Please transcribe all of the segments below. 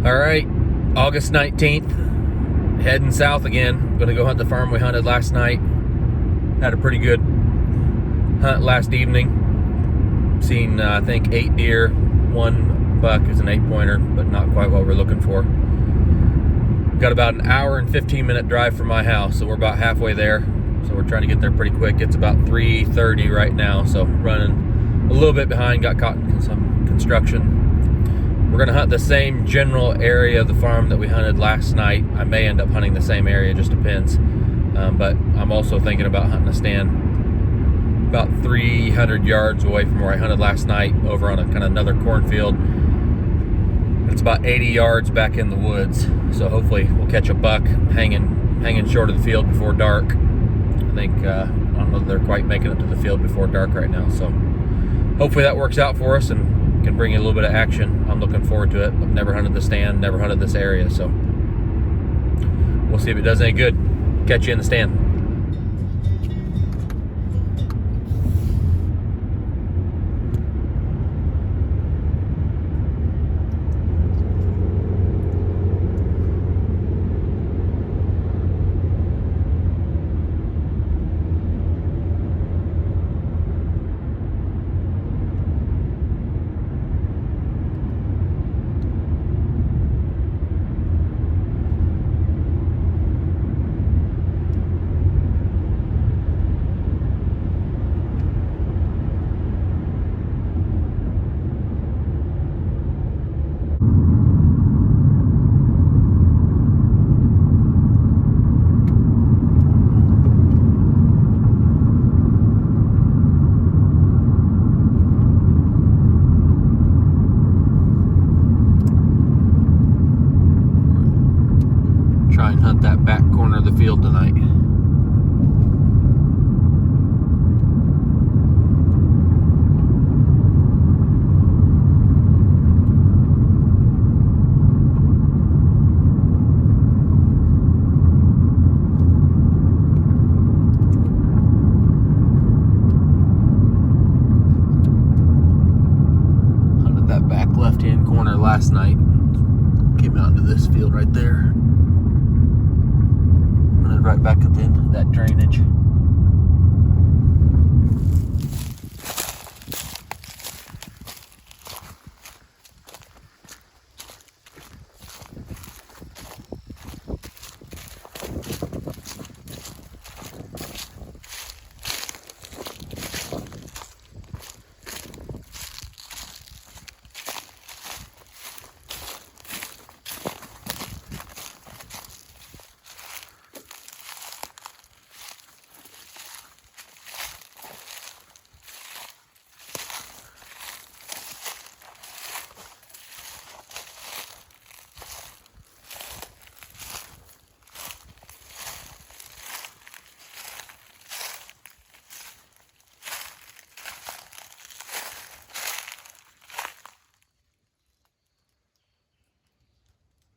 All right, August 19th, heading south again. Gonna go hunt the farm we hunted last night. Had a pretty good hunt last evening. Seen, I think, 8 deer. One buck is an 8-pointer, but not quite what we're looking for. Got about an hour and 15-minute drive from my house, so we're about halfway there. So we're trying to get there pretty quick. It's about 3:30 right now, so running a little bit behind. Got caught in some construction. We're gonna hunt the same general area of the farm that we hunted last night. I may end up hunting the same area, just depends. But I'm also thinking about hunting a stand about 300 yards away from where I hunted last night, over on a kind of another cornfield. It's about 80 yards back in the woods, so hopefully we'll catch a buck hanging short of the field before dark. I think I don't know if they're quite making it to the field before dark right now, so hopefully that works out for us and can bring you a little bit of action. I'm looking forward to it. I've never hunted the stand, never hunted this area, so we'll see if it does any good. Catch you in the stand. Try and hunt that back corner of the field tonight. Hunted that back left-hand corner last night. Came out into this field right there. Right back at the end of that drainage.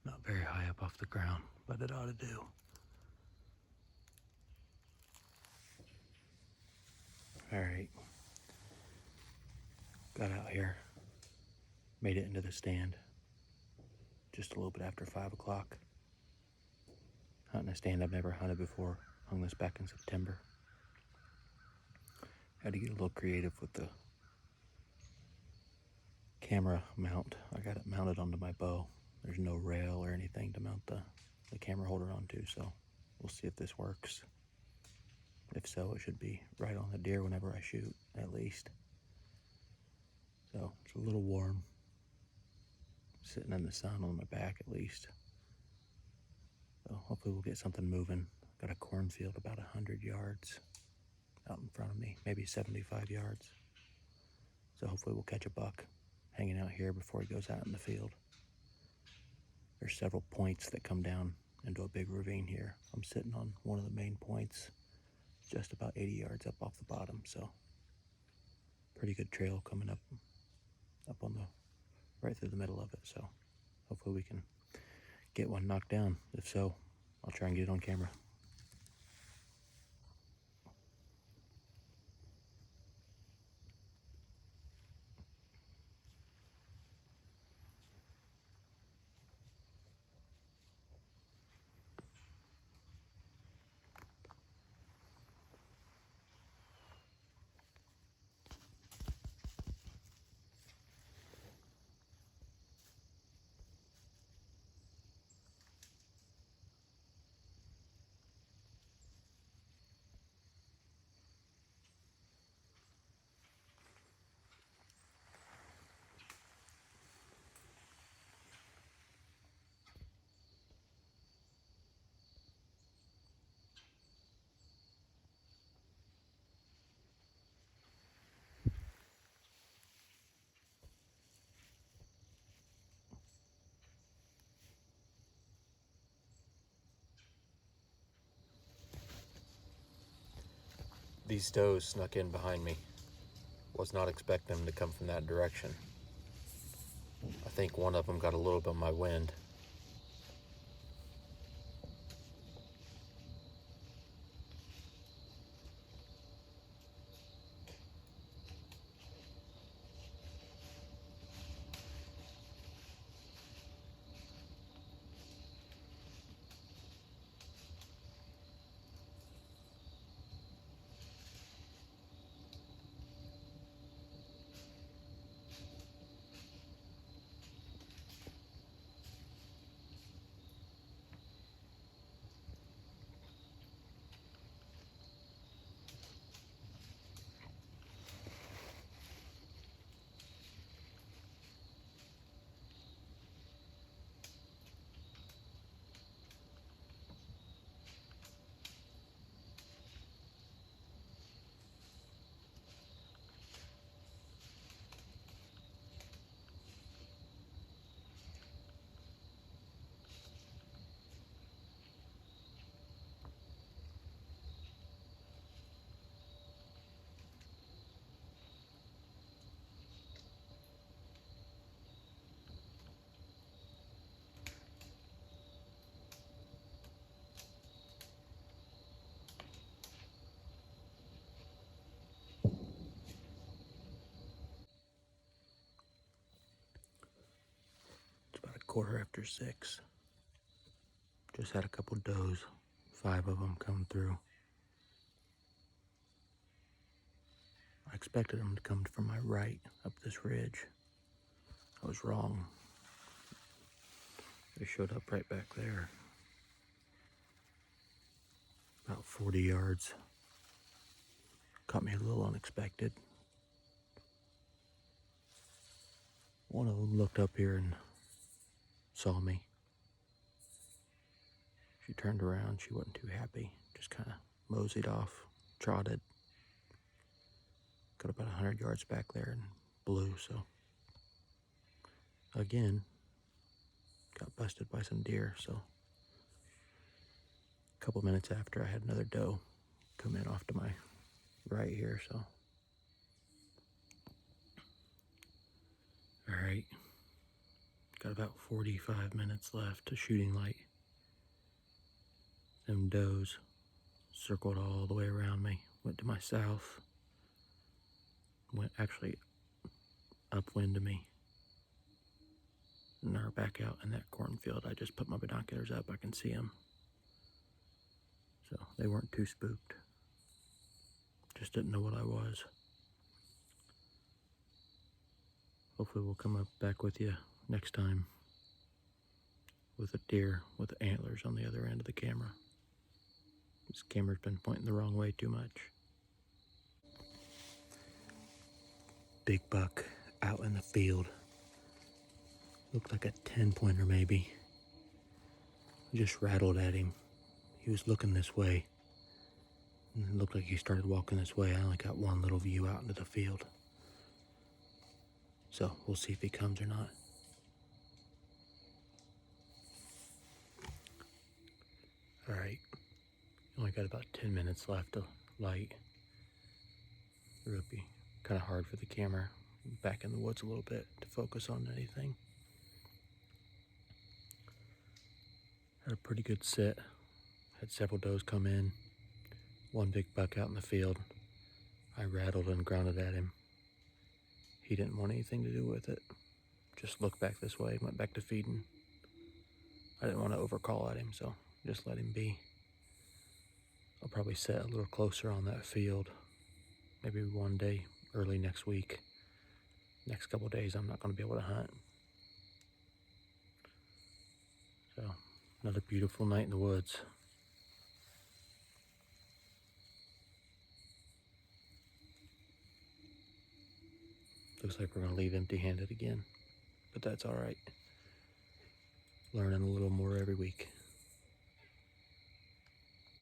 Not very high up off the ground, but it ought to do. All right. Got out here. Made it into the stand. Just a little bit after 5 o'clock. Hunting a stand I've never hunted before. Hung this back in September. Had to get a little creative with the camera mount. I got it mounted onto my bow. There's no rail or anything to mount the camera holder onto, so we'll see if this works. If so, it should be right on the deer whenever I shoot, at least. So it's a little warm. Sitting in the sun on my back, at least. So hopefully we'll get something moving. Got a cornfield about 100 yards out in front of me, maybe 75 yards. So hopefully we'll catch a buck hanging out here before he goes out in the field. There's several points that come down into a big ravine here. I'm sitting on one of the main points, just about 80 yards up off the bottom, so pretty good trail coming up on the right through the middle of it. So hopefully we can get one knocked down. If so, I'll try and get it on camera. These does snuck in behind me. Was not expecting them to come from that direction. I think one of them got a little bit of my wind. It's about 6:15. Just had a couple does, 5 of them come through. I expected them to come from my right up this ridge. I was wrong. They showed up right back there. About 40 yards. Caught me a little unexpected. One of them looked up here and saw me. She turned around. She wasn't too happy. Just kind of moseyed off, trotted. Got about 100 yards back there and blew, so. Again, got busted by some deer, so. A couple minutes after, I had another doe come in off to my right here, so. All right, got about 45 minutes left to shooting light. Them does circled all the way around me, went to my south, went actually upwind of me, and are back out in that cornfield. I just put my binoculars up, I can see them. So they weren't too spooked. Just didn't know what I was. Hopefully we'll come up back with you next time with a deer with antlers on the other end of the camera. This camera's been pointing the wrong way too much. Big buck out in the field. Looked like a 10-pointer maybe. I just rattled at him. He was looking this way. And it looked like he started walking this way. I only got one little view out into the field. So we'll see if he comes or not. All right. Only got about 10 minutes left of light. It would be kind of hard for the camera back in the woods a little bit to focus on anything. Had a pretty good sit. Had several does come in. One big buck out in the field. I rattled and grounded at him. He didn't want anything to do with it. Just looked back this way, went back to feeding. I didn't want to overcall at him, so just let him be. I'll probably set a little closer on that field. Maybe one day, early next week. Next couple of days, I'm not going to be able to hunt. So, another beautiful night in the woods. Looks like we're going to leave empty-handed again, but that's all right. Learning a little more every week.